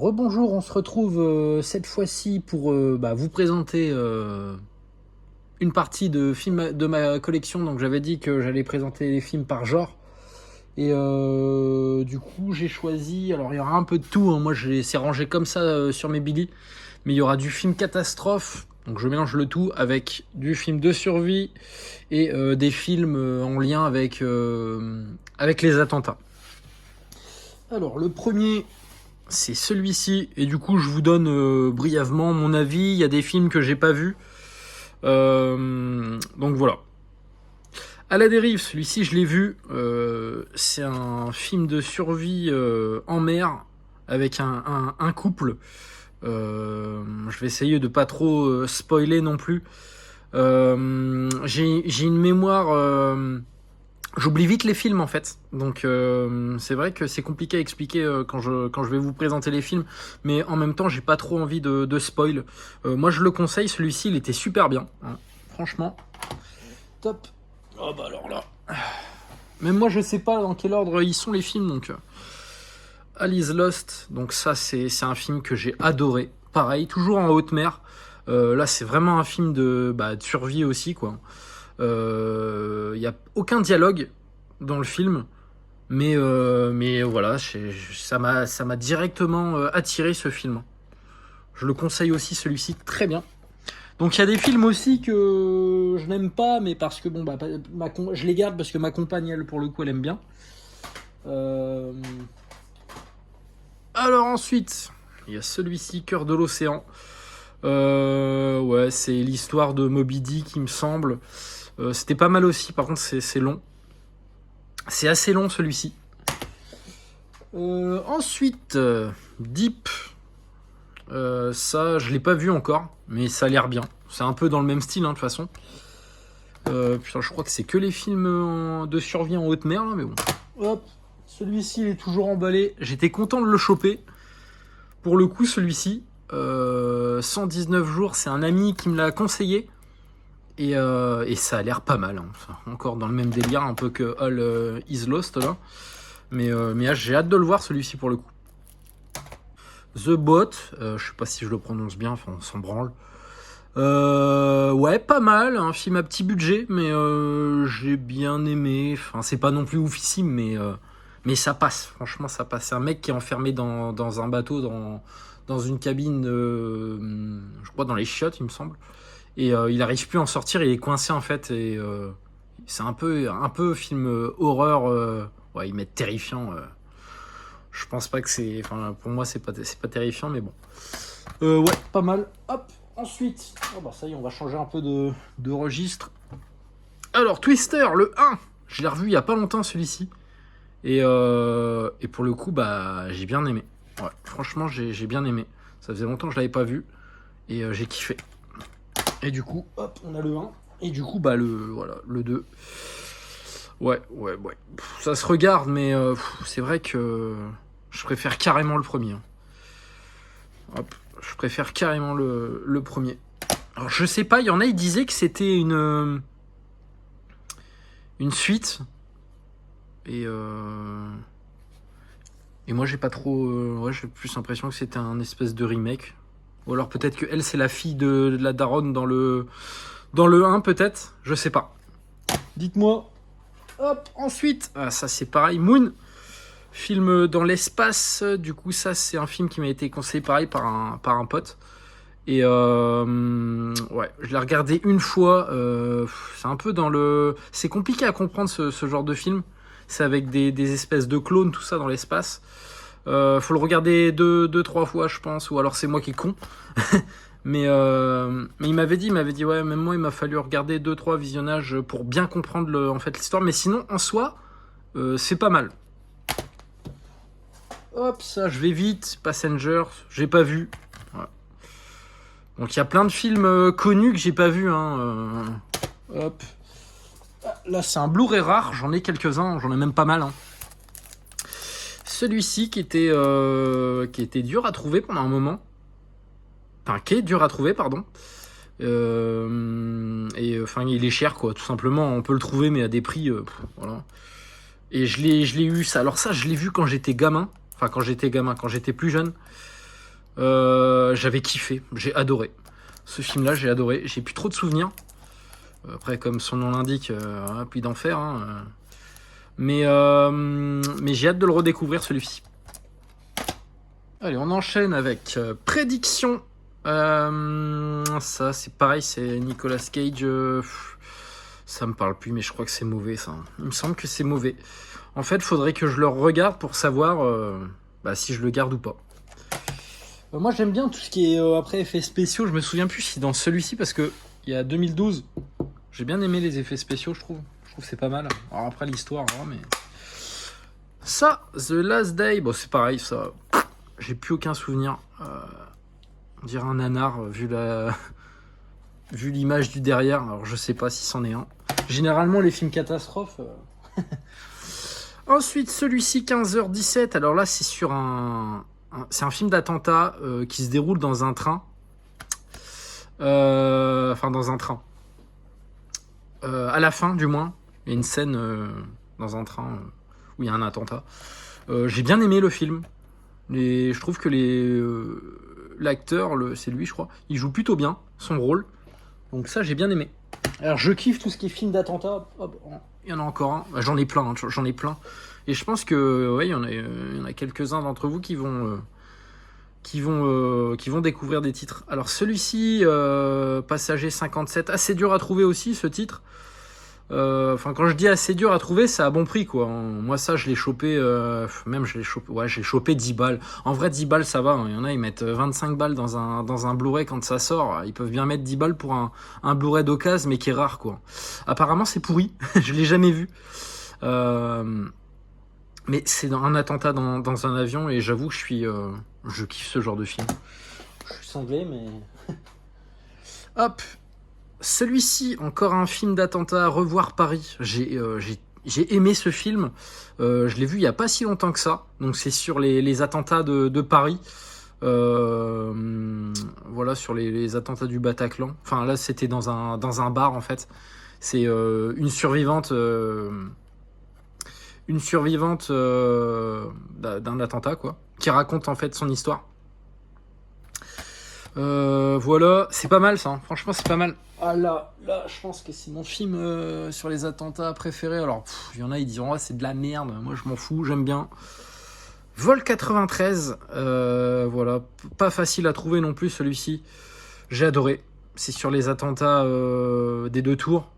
Rebonjour, on se retrouve cette fois-ci pour vous présenter une partie de films de ma collection. Donc j'avais dit que j'allais présenter les films par genre. Et du coup j'ai choisi, alors il y aura un peu de tout, hein. Moi c'est rangé comme ça sur mes billets. Mais il y aura du film catastrophe, donc je mélange le tout avec du film de survie et des films en lien avec les attentats. Alors le premier, c'est celui-ci, et du coup je vous donne brièvement mon avis. Il y a des films que j'ai pas vus, donc voilà. À la dérive, celui-ci je l'ai vu, c'est un film de survie en mer avec un couple. Je vais essayer de pas trop spoiler non plus. J'ai une mémoire, j'oublie vite les films en fait, donc c'est vrai que c'est compliqué à expliquer quand je vais vous présenter les films, mais en même temps j'ai pas trop envie de spoil. Moi je le conseille, celui-ci il était super bien, hein. Franchement top. Oh bah alors là, même moi je sais pas dans quel ordre ils sont les films, donc Alice Lost, donc ça c'est un film que j'ai adoré, pareil toujours en haute mer. Là c'est vraiment un film de survie aussi quoi. Il y a aucun dialogue dans le film, mais voilà, ça m'a directement attiré ce film. Je le conseille aussi, celui-ci, très bien. Donc il y a des films aussi que je n'aime pas, mais parce que je les garde parce que ma compagne, elle, pour le coup, elle aime bien. Alors ensuite, il y a celui-ci, Cœur de l'océan. Ouais, c'est l'histoire de Moby Dick, il me semble. C'était pas mal aussi, par contre c'est long. C'est assez long celui-ci. Ensuite, Deep. Ça, je l'ai pas vu encore, mais ça a l'air bien. C'est un peu dans le même style, hein, de toute façon. Putain, je crois que c'est que les films de survie en haute mer, là, mais bon. Hop, celui-ci, il est toujours emballé. J'étais content de le choper. Pour le coup, celui-ci, 119 jours, c'est un ami qui me l'a conseillé. Et ça a l'air pas mal, hein. Encore dans le même délire, un peu que All Is Lost, là. Mais j'ai hâte de le voir, celui-ci, pour le coup. The Boat, je sais pas si je le prononce bien, enfin on s'en branle. Ouais, pas mal, un film à petit budget, mais j'ai bien aimé. Enfin, c'est pas non plus oufissime, mais ça passe. Franchement, ça passe. C'est un mec qui est enfermé dans un bateau, dans une cabine, je crois dans les chiottes, il me semble. Et il arrive plus à en sortir, il est coincé en fait. Et c'est un peu film horreur. Ouais, ils mettent terrifiant. Je pense pas que c'est. Enfin, pour moi, c'est pas terrifiant, mais bon. Ouais, pas mal. Hop, ensuite. Oh bah ça y est, on va changer un peu de registre. Alors, Twister, le 1. Je l'ai revu il y a pas longtemps, celui-ci. Et pour le coup, j'ai bien aimé. Ouais, franchement, j'ai bien aimé. Ça faisait longtemps que je l'avais pas vu. Et j'ai kiffé. Et du coup, hop, on a le 1. Et du coup, le 2. Ouais. Ça se regarde, mais c'est vrai que je préfère carrément le premier. Hop, je préfère carrément le premier. Alors, je sais pas, il y en a, ils disaient que c'était une suite. Et moi, j'ai pas trop. Ouais, j'ai plus l'impression que c'était un espèce de remake. Ou alors peut-être que elle, c'est la fille de la daronne dans le 1, peut-être. Je sais pas. Dites-moi. Hop, ensuite, ça c'est pareil, Moon, film dans l'espace. Du coup, ça c'est un film qui m'a été conseillé pareil par un pote. Et ouais, je l'ai regardé une fois. C'est un peu dans le. C'est compliqué à comprendre ce genre de film. C'est avec des espèces de clones, tout ça dans l'espace. Faut le regarder deux, trois fois, je pense. Ou alors c'est moi qui est con. Mais il m'avait dit, ouais, même moi, il m'a fallu regarder 2-3 visionnages pour bien comprendre en fait l'histoire. Mais sinon, en soi, c'est pas mal. Hop, ça, je vais vite. Passengers, j'ai pas vu. Voilà. Donc il y a plein de films connus que j'ai pas vu, hein. Hop. Là, c'est un Blu-ray rare. J'en ai quelques-uns. J'en ai même pas mal, hein. Celui-ci qui était dur à trouver pendant un moment. Enfin, qui est dur à trouver, pardon. Enfin, il est cher, quoi, tout simplement. On peut le trouver, mais à des prix, voilà. Et je l'ai eu, ça. Alors ça, je l'ai vu quand j'étais gamin. Enfin, quand j'étais plus jeune. J'avais kiffé, j'ai adoré. Ce film-là, j'ai adoré. J'ai plus trop de souvenirs. Après, comme son nom l'indique, pluie d'enfer. Hein, mais j'ai hâte de le redécouvrir, celui-ci. Allez, on enchaîne avec Prédiction. Ça, c'est pareil, c'est Nicolas Cage. Ça me parle plus, mais je crois que c'est mauvais, ça. Il me semble que c'est mauvais. En fait, faudrait que je le regarde pour savoir si je le garde ou pas. Moi, j'aime bien tout ce qui est après effets spéciaux. Je me souviens plus si dans celui-ci, parce que il y a 2012, j'ai bien aimé les effets spéciaux, je trouve. Je trouve que c'est pas mal. Alors après l'histoire, mais ça, The Last Day, bon, c'est pareil, ça. J'ai plus aucun souvenir. On dirait un nanar vu l'image du derrière. Alors je sais pas si c'en est un. Généralement les films catastrophes. Ensuite celui-ci 15h17. Alors là c'est sur c'est un film d'attentat qui se déroule dans un train. Enfin dans un train. À la fin du moins, il y a une scène dans un train où il y a un attentat. J'ai bien aimé le film. Je trouve que l'acteur, c'est lui je crois, il joue plutôt bien son rôle. Donc ça j'ai bien aimé. Alors je kiffe tout ce qui est film d'attentat. Il y en a encore un. J'en ai plein, j'en ai plein. Et je pense que il y en a quelques-uns d'entre vous qui vont découvrir des titres. Alors celui-ci, Passager 57, assez dur à trouver aussi ce titre. Quand je dis assez dur à trouver, c'est à bon prix quoi. Moi ça je l'ai chopé, je l'ai chopé 10 balles. En vrai 10 balles ça va, hein. Il y en a ils mettent 25 balles dans un Blu-ray quand ça sort. Ils peuvent bien mettre 10 balles pour un Blu-ray d'occasion mais qui est rare quoi. Apparemment c'est pourri, je l'ai jamais vu. Mais c'est dans un attentat dans un avion et j'avoue que je kiffe ce genre de film. Je suis cinglé mais... Hop. Celui-ci, encore un film d'attentat, Revoir Paris. J'ai aimé ce film. Je l'ai vu il n'y a pas si longtemps que ça. Donc c'est sur les attentats de Paris. Voilà, sur les attentats du Bataclan. Enfin là, c'était dans un bar en fait. C'est une survivante d'un attentat quoi, qui raconte en fait son histoire. Voilà, c'est pas mal ça, hein. Franchement c'est pas mal. Ah là, je pense que c'est mon film sur les attentats préféré. Alors, il y en a, ils diront, c'est de la merde. Moi, je m'en fous, j'aime bien. Vol 93, voilà, pas facile à trouver non plus celui-ci. J'ai adoré. C'est sur les attentats des 2 tours.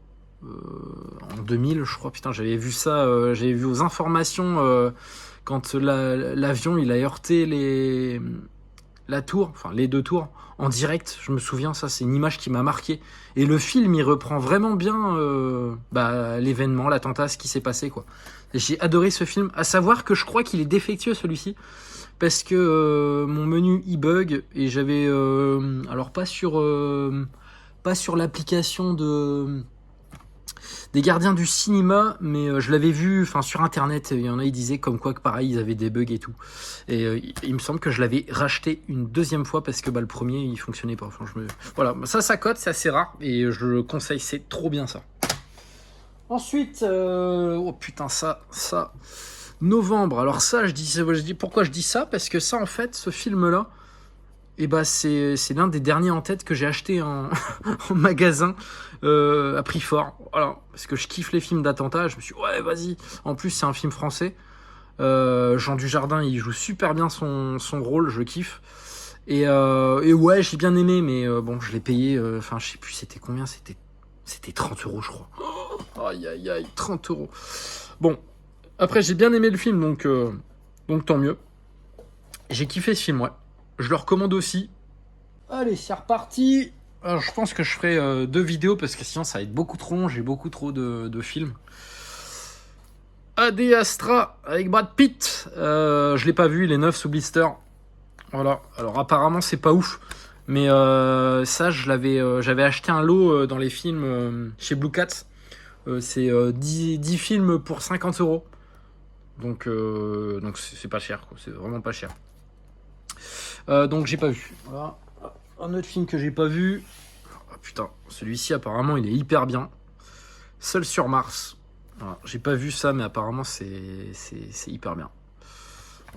En 2000, je crois, putain, j'avais vu ça, j'avais vu aux informations quand l'avion, il a heurté la tour, enfin les 2 tours, en direct, je me souviens, ça c'est une image qui m'a marqué. Et le film, il reprend vraiment bien l'événement, l'attentat, ce qui s'est passé, quoi. Et j'ai adoré ce film, à savoir que je crois qu'il est défectueux celui-ci, parce que mon menu il bug, et j'avais, alors pas sur l'application des gardiens du cinéma, mais je l'avais vu sur internet, il y en a, ils disaient comme quoi que pareil, ils avaient des bugs et tout. Et il me semble que je l'avais racheté une deuxième fois parce que le premier il fonctionnait pas. Voilà, ça cote, c'est assez rare et je le conseille, c'est trop bien ça. Ensuite, oh putain, ça, novembre. Alors ça, je dis pourquoi je dis ça, parce que ça en fait, ce film-là, c'est l'un des derniers en tête que j'ai acheté en magasin à prix fort. Voilà, parce que je kiffe les films d'attentats. Je me suis dit, ouais, vas-y. En plus, c'est un film français. Jean Dujardin, il joue super bien son rôle, je kiffe. Et ouais, j'ai bien aimé, mais bon, je l'ai payé. Je sais plus, c'était combien? C'était 30 €, je crois. Oh, aïe, aïe, aïe, 30 €. Bon, après, j'ai bien aimé le film, donc tant mieux. J'ai kiffé ce film, ouais. Je le recommande aussi. Allez, c'est reparti. Alors, je pense que je ferai 2 vidéos parce que sinon ça va être beaucoup trop long. J'ai beaucoup trop de films. Ad Astra avec Brad Pitt. Je l'ai pas vu, il est neuf sous blister. Voilà. Alors apparemment c'est pas ouf. Mais ça, j'avais acheté un lot dans les films chez Blue Cat. C'est 10 films pour 50 €. Donc c'est pas cher, quoi. C'est vraiment pas cher. Donc j'ai pas vu. Voilà. Un autre film que j'ai pas vu. Oh, putain, celui-ci apparemment il est hyper bien. Seul sur Mars. Voilà. J'ai pas vu ça, mais apparemment c'est hyper bien.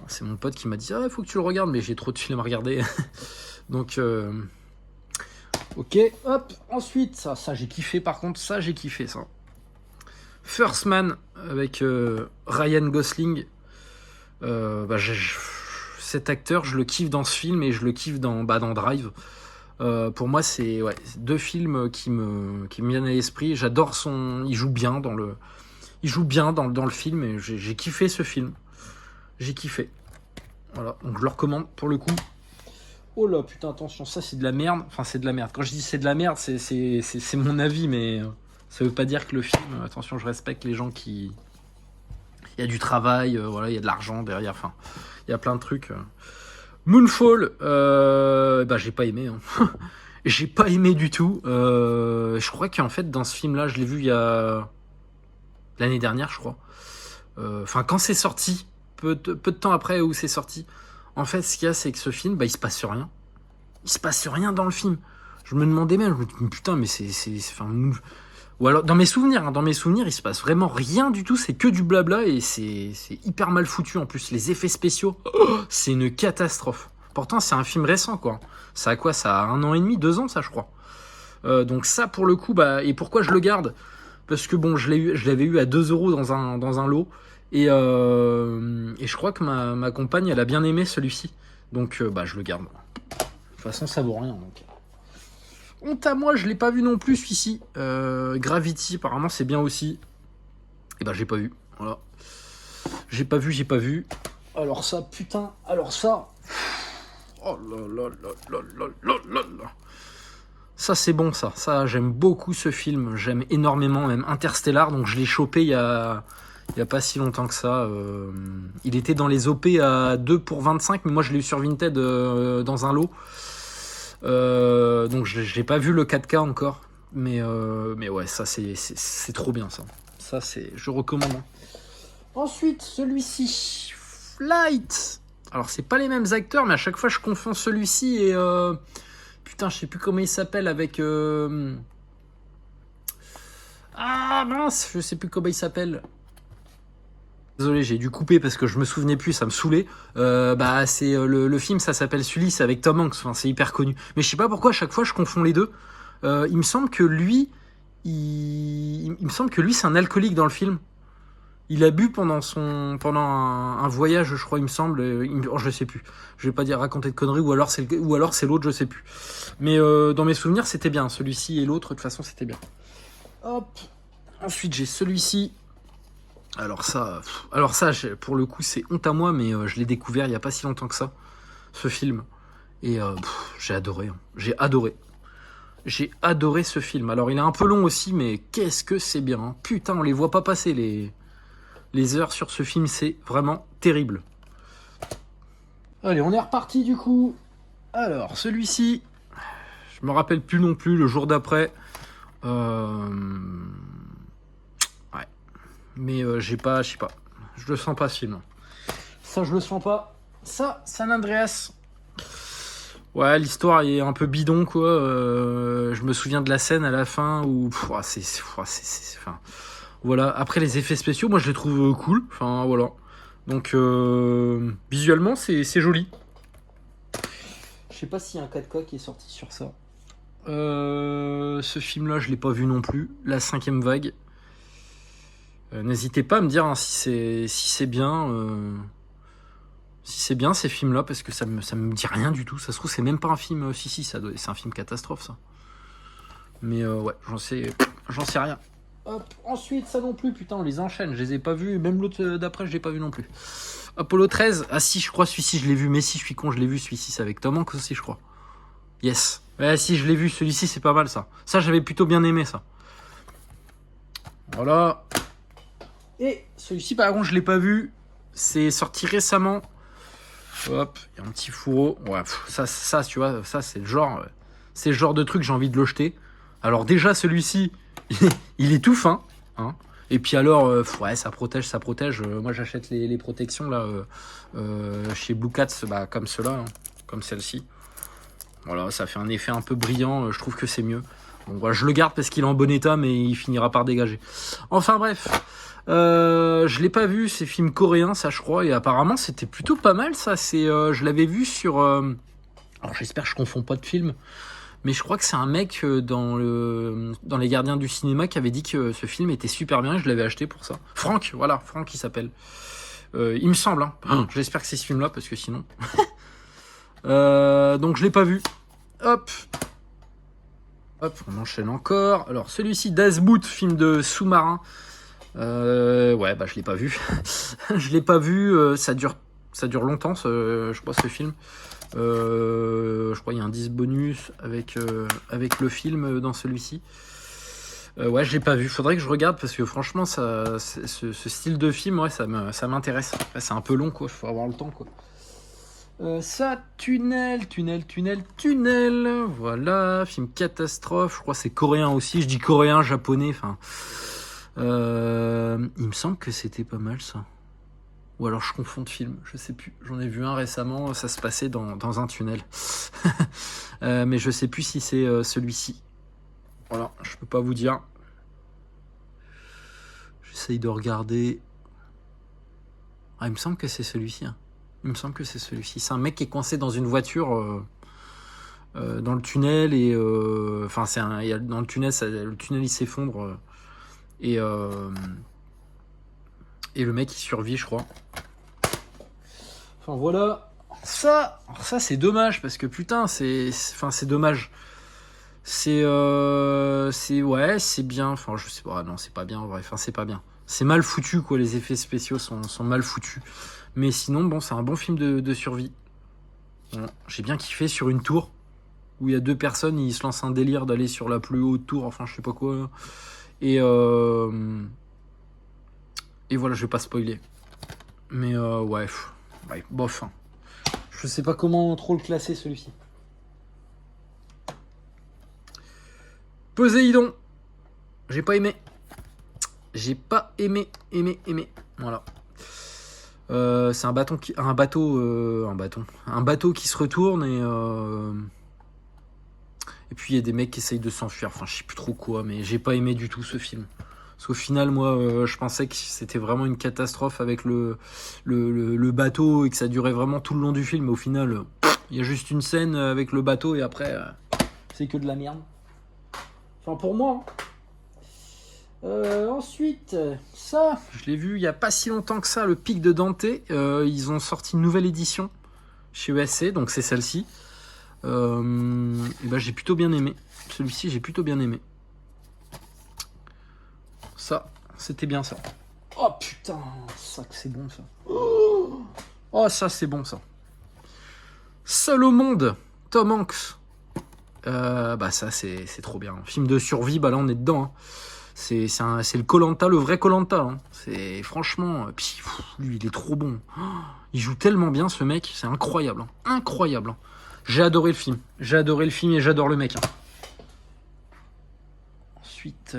C'est mon pote qui m'a dit, ah, il faut que tu le regardes, mais j'ai trop de films à regarder. Donc, ok, hop, ensuite, ça j'ai kiffé, par contre, ça j'ai kiffé, ça. First Man, avec Ryan Gosling. Cet acteur, je le kiffe dans ce film, et je le kiffe dans Drive. Pour moi, c'est deux films qui me viennent à l'esprit. J'adore il joue bien dans le film, et j'ai kiffé ce film. J'ai kiffé. Voilà, donc je le recommande pour le coup. Oh là, putain, attention, ça c'est de la merde. Enfin, c'est de la merde. Quand je dis c'est de la merde, c'est mon avis, mais ça veut pas dire que le film. Attention, je respecte les gens qui. Il y a du travail, voilà, il y a de l'argent derrière. Enfin, il y a plein de trucs. Moonfall, j'ai pas aimé. Hein. J'ai pas aimé du tout. Je crois qu'en fait, dans ce film-là, je l'ai vu il y a l'année dernière, je crois. Enfin, quand c'est sorti, peu de temps après où c'est sorti. En fait, ce qu'il y a, c'est que ce film, il se passe rien. Il se passe rien dans le film. Je me demandais même, putain, mais enfin, ou alors, dans mes souvenirs, il se passe vraiment rien du tout. C'est que du blabla et c'est hyper mal foutu en plus. Les effets spéciaux, c'est une catastrophe. Pourtant, c'est un film récent, quoi. Ça a quoi? Ça a 1 an et demi, 2 ans, ça, je crois. Donc ça, pour le coup, et pourquoi je le garde? Parce que bon, je l'avais eu à 2 € dans un lot. Et je crois que ma compagne, elle a bien aimé celui-ci. Donc, je le garde. De toute façon, ça vaut rien. Donc. Honte à moi, je l'ai pas vu non plus, celui-ci. Gravity, apparemment, c'est bien aussi. Et j'ai pas vu. Voilà. J'ai pas vu. Alors ça, putain. Alors ça. Oh là là là là là là là là. Ça, c'est bon, ça. Ça, j'aime beaucoup ce film. J'aime énormément, même Interstellar. Donc, je l'ai chopé il y a pas si longtemps que ça. Il était dans les OP à 2 pour 25, mais moi je l'ai eu sur Vinted dans un lot. Donc j'ai pas vu le 4K encore. Mais ouais, ça c'est trop bien ça. Ça je recommande. Hein. Ensuite, celui-ci, Flight. Alors c'est pas les mêmes acteurs, mais à chaque fois je confonds celui-ci et putain, je sais plus comment il s'appelle avec ah mince, je sais plus comment il s'appelle. Désolé, j'ai dû couper parce que je me souvenais plus, ça me saoulait. C'est le film, ça s'appelle Sully, c'est avec Tom Hanks, enfin, c'est hyper connu. Mais je sais pas pourquoi à chaque fois je confonds les deux. Il me semble que lui, c'est un alcoolique dans le film. Il a bu pendant un voyage, je crois, il me semble. Je sais plus. Je vais pas dire raconter de conneries, ou alors c'est l'autre, je sais plus. Mais dans mes souvenirs, c'était bien. Celui-ci et l'autre, de toute façon, c'était bien. Hop. Ensuite, j'ai celui-ci. Alors ça, pour le coup, c'est honte à moi, mais je l'ai découvert il y a pas si longtemps que ça, ce film. Et j'ai adoré. Hein. J'ai adoré ce film. Alors, il est un peu long aussi, mais qu'est-ce que c'est bien. Hein. Putain, on les voit pas passer, les heures sur ce film. C'est vraiment terrible. Allez, on est reparti, du coup. Alors, celui-ci, je me rappelle plus non plus, le jour d'après. Mais je sais pas, je le sens pas ce film. Ça, je le sens pas. Ça, San Andreas. Ouais, l'histoire est un peu bidon, quoi. Je me souviens de la scène à la fin où... enfin, voilà. Après, les effets spéciaux, moi, je les trouve cool. Enfin, voilà. Donc, visuellement, c'est joli. Je sais pas s'il y a un 4K qui est sorti sur ça. Ce film-là, je l'ai pas vu non plus. La 5e vague. N'hésitez pas à me dire hein, si c'est bien ces films-là, parce que ça me dit rien du tout. Ça se trouve, c'est même pas un film. C'est un film catastrophe, ça. Mais ouais, j'en sais rien. Hop, ensuite, ça non plus, putain, on les enchaîne. Je les ai pas vus, même l'autre d'après, je l'ai pas vu non plus. Apollo 13, ah si, je crois, celui-ci, je l'ai vu. Mais si, je suis con, je l'ai vu, celui-ci, c'est avec Tom Hanks aussi, je crois. Yes. Ouais, si, je l'ai vu, celui-ci, c'est pas mal, ça. Ça, j'avais plutôt bien aimé, ça. Voilà. Et celui-ci, par contre, je l'ai pas vu. C'est sorti récemment. Hop, il y a un petit fourreau. Ouais, ça, tu vois, ça, c'est le genre de truc, j'ai envie de le jeter. Alors, déjà, celui-ci, il est tout fin. Hein. Et puis alors, ouais, ça protège. Moi, j'achète les protections, là, chez Blue Cats, comme ceux-là, hein, comme celle-ci. Voilà, ça fait un effet un peu brillant. Je trouve que c'est mieux. Bon, voilà, je le garde parce qu'il est en bon état, mais il finira par dégager. Enfin, bref. Je l'ai pas vu, c'est film coréen, ça je crois, et apparemment c'était plutôt pas mal ça. Je l'avais vu sur. Alors j'espère que je confonds pas de film, mais je crois que c'est un mec dans Les Gardiens du cinéma qui avait dit que ce film était super bien. Je l'avais acheté pour ça. Franck, voilà, Franck il s'appelle. Il me semble. Hein. J'espère que c'est ce film-là parce que sinon. Donc je l'ai pas vu. Hop, on enchaîne encore. Alors celui-ci, Das Boot, film de sous-marin. Ouais, bah je l'ai pas vu. Je l'ai pas vu. Ça dure longtemps, je crois, ce film. Je crois qu'il y a un 10 bonus avec le film dans celui-ci. Ouais, je l'ai pas vu. Faudrait que je regarde parce que franchement, ce style de film, ouais, ça m'intéresse. Après, c'est un peu long, quoi. Faut avoir le temps, quoi. Ça, tunnel. Voilà, film catastrophe. Je crois que c'est coréen aussi. Je dis coréen, japonais. Enfin, il me semble que c'était pas mal ça. Ou alors je confonds de film, je sais plus. J'en ai vu un récemment, ça se passait dans un tunnel. Mais je sais plus si c'est celui-ci. Voilà, je peux pas vous dire. J'essaye de regarder. Ah, il me semble que c'est celui-ci. Hein. Il me semble que c'est celui-ci. C'est un mec qui est coincé dans une voiture dans le tunnel et enfin dans le tunnel, le tunnel il s'effondre et le mec il survit, je crois. Enfin voilà. Ça c'est dommage parce que putain c'est dommage. C'est ouais, c'est bien. Enfin je sais pas, non c'est pas bien en vrai. Enfin c'est pas bien. C'est mal foutu quoi. Les effets spéciaux sont mal foutus. Mais sinon bon c'est un bon film de survie. Bon, j'ai bien kiffé sur une tour où il y a deux personnes, ils se lancent un délire d'aller sur la plus haute tour. Enfin je sais pas quoi. Là. Et voilà, je vais pas spoiler. Mais ouais, bof. Hein. Je sais pas comment trop le classer celui-ci. Poséidon. J'ai pas aimé. Voilà. C'est un bateau qui se retourne et puis il y a des mecs qui essayent de s'enfuir. Enfin, je sais plus trop quoi, mais j'ai pas aimé du tout ce film. Parce qu'au final, moi, je pensais que c'était vraiment une catastrophe avec le bateau et que ça durait vraiment tout le long du film. Mais au final, il y a juste une scène avec le bateau et après, c'est que de la merde. Enfin, pour moi. Ensuite, ça, je l'ai vu il y a pas si longtemps que ça, le Pic de Dante. Ils ont sorti une nouvelle édition chez ESC, donc c'est celle-ci. Et ben, j'ai plutôt bien aimé. Celui-ci, j'ai plutôt bien aimé. Ça, c'était bien ça. Oh putain, ça que c'est bon ça. Oh ça c'est bon ça. Seul au monde, Tom Hanks. Bah ça c'est trop bien. Film de survie, bah là on est dedans. Hein. C'est le Koh-Lanta, le vrai Koh-Lanta. Hein. C'est franchement, puis, lui il est trop bon. Il joue tellement bien ce mec, c'est incroyable. Hein. Incroyable. Hein. J'ai adoré le film. J'ai adoré le film et j'adore le mec. Hein. Ensuite,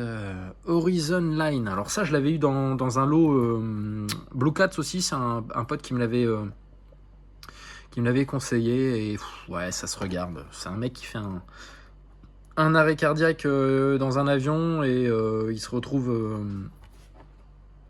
Horizon Line. Alors ça, je l'avais eu dans un lot. Blue Cats aussi, c'est un pote qui me l'avait conseillé. Et ouais, ça se regarde. C'est un mec qui fait un arrêt cardiaque dans un avion et il se retrouve